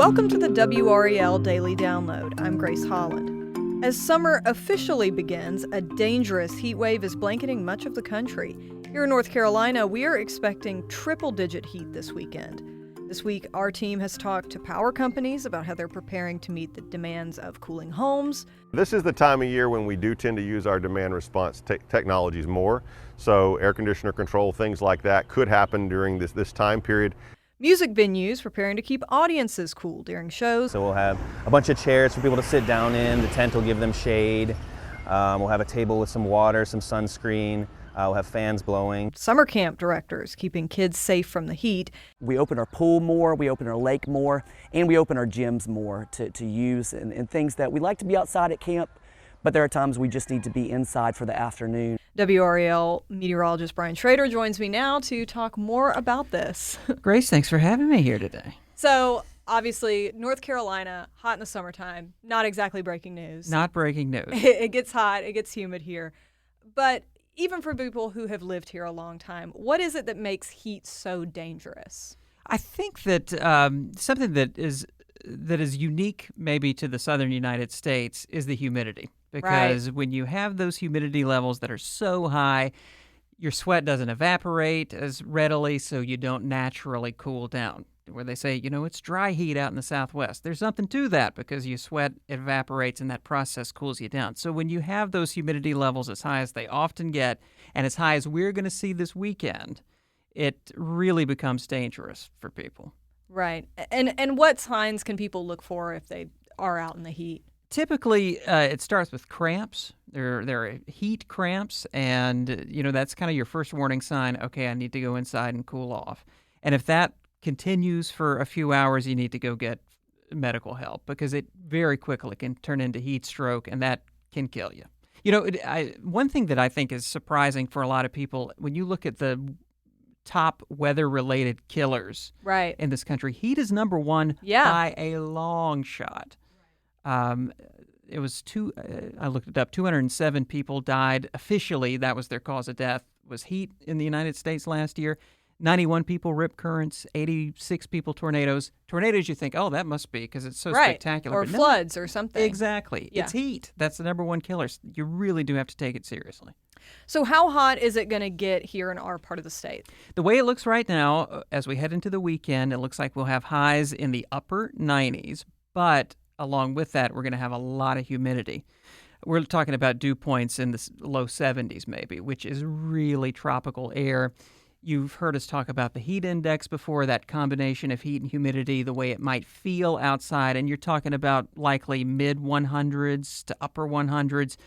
Welcome to the WRAL Daily Download. I'm Grace Holland. As summer officially begins, a dangerous heat wave is blanketing much of the country. Here in North Carolina, we are expecting triple-digit heat this weekend. This week, our team has talked to power companies about how they're preparing to meet the demands of cooling homes. This is the time of year when we do tend to use our demand response technologies more. So air conditioner control, things like that could happen during this time period. Music venues preparing to keep audiences cool during shows. So we'll have a bunch of chairs for people to sit down in. The tent will give them shade. We'll have a table with some water, some sunscreen. We'll have fans blowing. Summer camp directors keeping kids safe from the heat. We open our pool more, we open our lake more, and we open our gyms more to use and things that we like to be outside at camp, but there are times we just need to be inside for the afternoon. WRAL Meteorologist Brian Shrader joins me now to talk more about this. Grace, thanks for having me here today. So, obviously, North Carolina, hot in the summertime, not exactly breaking news. Not breaking news. It gets hot, it gets humid here. But even for people who have lived here a long time, what is it that makes heat so dangerous? I think that something that is unique maybe to the southern United States is the humidity. Because when you have those humidity levels that are so high, your sweat doesn't evaporate as readily, so you don't naturally cool down. Where they say, it's dry heat out in the Southwest. There's something to that because your sweat evaporates and that process cools you down. So when you have those humidity levels as high as they often get and as high as we're going to see this weekend, it really becomes dangerous for people. Right. And what signs can people look for if they are out in the heat? Typically, it starts with cramps. There are heat cramps, and that's kind of your first warning sign. Okay, I need to go inside and cool off. And if that continues for a few hours, you need to go get medical help because it very quickly can turn into heat stroke, and that can kill you. One thing that I think is surprising for a lot of people, when you look at the top weather-related killers in this country, heat is number one by a long shot. It was I looked it up, 207 people died. Officially, that was their cause of death, was heat in the United States last year. 91 people rip currents, 86 people tornadoes. Tornadoes, you think, oh, that must be because it's so spectacular. Or floods or something. Exactly. Yeah. It's heat. That's the number one killer. You really do have to take it seriously. So how hot is it going to get here in our part of the state? The way it looks right now, as we head into the weekend, it looks like we'll have highs in the upper 90s, but along with that, we're going to have a lot of humidity. We're talking about dew points in the low 70s maybe, which is really tropical air. You've heard us talk about the heat index before, that combination of heat and humidity, the way it might feel outside, and you're talking about likely mid-100s to upper 100s.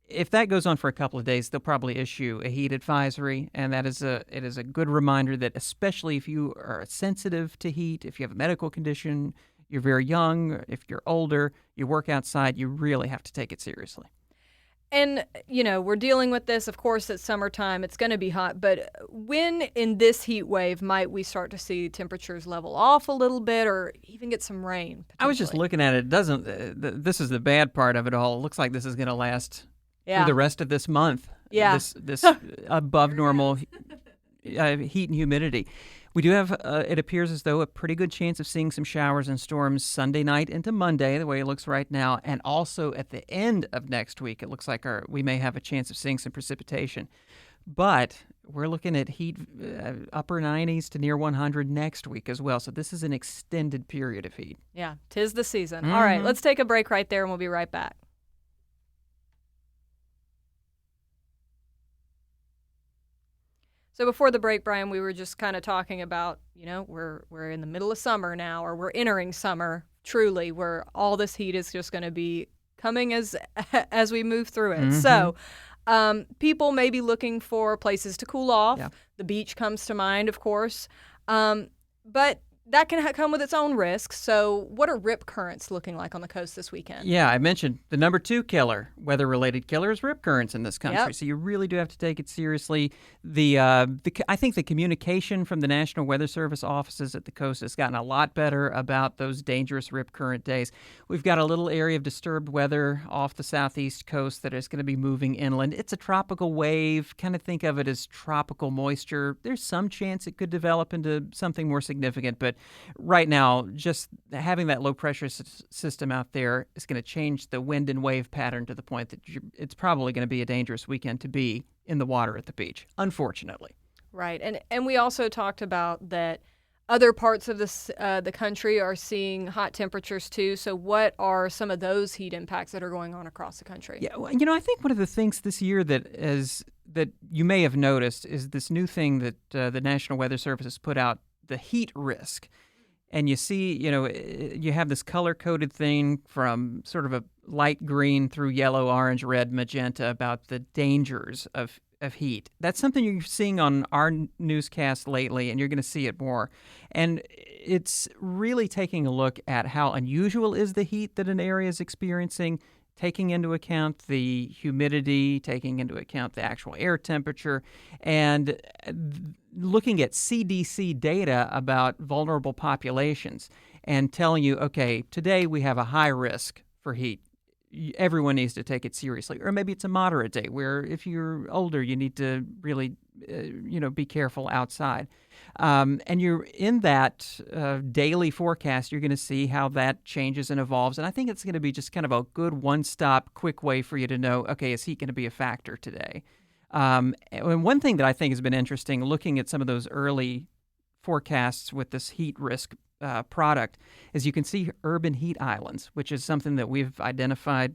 If that goes on for a couple of days, they'll probably issue a heat advisory, and it is a good reminder that especially if you are sensitive to heat, if you have a medical condition, you're very young, if you're older, you work outside, you really have to take it seriously. And, we're dealing with this, of course, it's summertime, it's going to be hot, but when in this heat wave might we start to see temperatures level off a little bit or even get some rain? I was just looking at it. This is the bad part of it all. It looks like this is going to last through the rest of this month. Yeah. This above normal heat and humidity. We do have, it appears as though, a pretty good chance of seeing some showers and storms Sunday night into Monday, the way it looks right now, and also at the end of next week, it looks like we may have a chance of seeing some precipitation. But we're looking at heat upper 90s to near 100 next week as well, so this is an extended period of heat. Yeah, 'tis the season. Mm-hmm. All right, let's take a break right there, and we'll be right back. So before the break, Brian, we were just kind of talking about, we're in the middle of summer now, or we're entering summer, truly, where all this heat is just going to be coming as we move through it. Mm-hmm. So people may be looking for places to cool off. Yeah. The beach comes to mind, of course. But that can come with its own risks. So what are rip currents looking like on the coast this weekend? Yeah, I mentioned the number 2 killer, weather-related killer, is rip currents in this country. Yep. So you really do have to take it seriously. I think the communication from the National Weather Service offices at the coast has gotten a lot better about those dangerous rip current days. We've got a little area of disturbed weather off the southeast coast that is going to be moving inland. It's a tropical wave. Kind of think of it as tropical moisture. There's some chance it could develop into something more significant, but But right now, just having that low pressure system out there is going to change the wind and wave pattern to the point that it's probably going to be a dangerous weekend to be in the water at the beach, unfortunately. Right. And we also talked about that other parts of the country are seeing hot temperatures too. So what are some of those heat impacts that are going on across the country? Yeah, well, I think one of the things this year that you may have noticed is this new thing that the National Weather Service has put out, the heat risk. And you see, you have this color-coded thing from sort of a light green through yellow, orange, red, magenta about the dangers of heat. That's something you're seeing on our newscast lately, and you're going to see it more. And it's really taking a look at how unusual is the heat that an area is experiencing, taking into account the humidity, taking into account the actual air temperature, and looking at CDC data about vulnerable populations and telling you, okay, today we have a high risk for heat. Everyone needs to take it seriously. Or maybe it's a moderate day where if you're older, you need to really, be careful outside. And you're in that daily forecast, you're going to see how that changes and evolves. And I think it's going to be just kind of a good one-stop, quick way for you to know, okay, is heat going to be a factor today? And one thing that I think has been interesting, looking at some of those early forecasts with this heat risk product, is you can see urban heat islands, which is something that we've identified,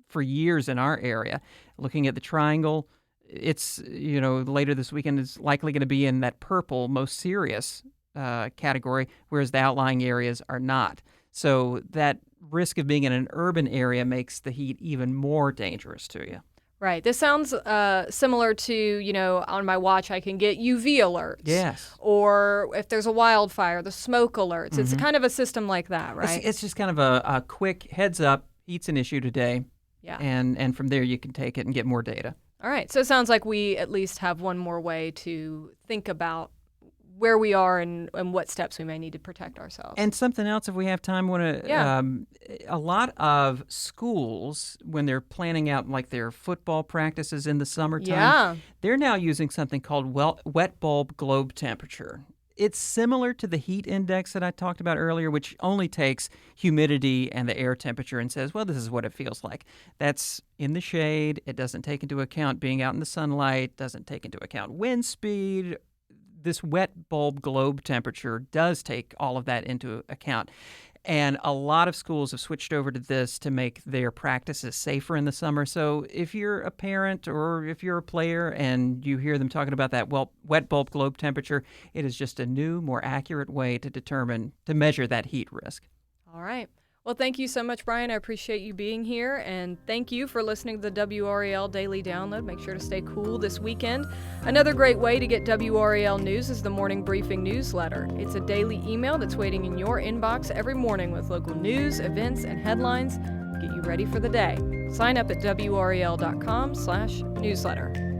for years in our area. Looking at the triangle, it's, later this weekend is likely going to be in that purple, most serious category, whereas the outlying areas are not. So that risk of being in an urban area makes the heat even more dangerous to you. Right. This sounds similar to, on my watch I can get UV alerts. Yes. Or if there's a wildfire, the smoke alerts. Mm-hmm. It's kind of a system like that, right? It's just kind of a quick heads up, heat's an issue today. Yeah. And from there you can take it and get more data. All right. So it sounds like we at least have one more way to think about where we are and what steps we may need to protect ourselves. And something else, if we have time, a lot of schools, when they're planning out like their football practices in the summertime, they're now using something called wet bulb globe temperature. It's similar to the heat index that I talked about earlier, which only takes humidity and the air temperature and says, well, this is what it feels like. That's in the shade. It doesn't take into account being out in the sunlight, doesn't take into account wind speed. This wet bulb globe temperature does take all of that into account. And a lot of schools have switched over to this to make their practices safer in the summer. So if you're a parent or if you're a player and you hear them talking about that wet bulb globe temperature, it is just a new, more accurate way to measure that heat risk. All right. Well, thank you so much, Brian. I appreciate you being here, and thank you for listening to the WRAL Daily Download. Make sure to stay cool this weekend. Another great way to get WRAL news is the Morning Briefing newsletter. It's a daily email that's waiting in your inbox every morning with local news, events, and headlines to get you ready for the day. Sign up at WRAL.com/newsletter.